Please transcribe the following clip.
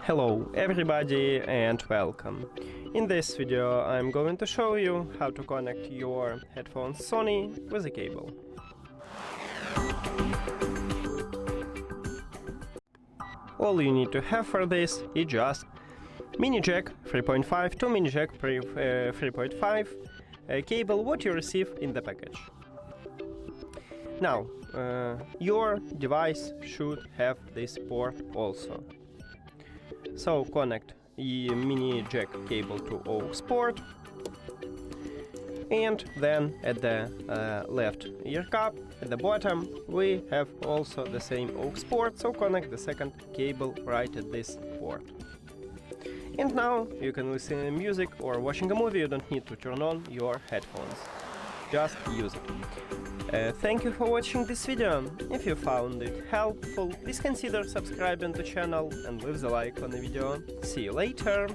Hello everybody and welcome. In this video I'm going to show you how to connect your headphones Sony with a cable. All you need to have for this is just mini jack 3.5 to mini jack 3.5 cable what you receive in the package. Now your device should have this port also. So connect the mini jack cable to aux port, and then at the left ear cup at the bottom we have also the same aux port, so connect the second cable right at this port. And now you can listen to music or watching a movie. You don't need to turn on your headphones, just use it. Thank you for watching this video. If you found it helpful, please consider subscribing to the channel and leave the like on the video. See you later!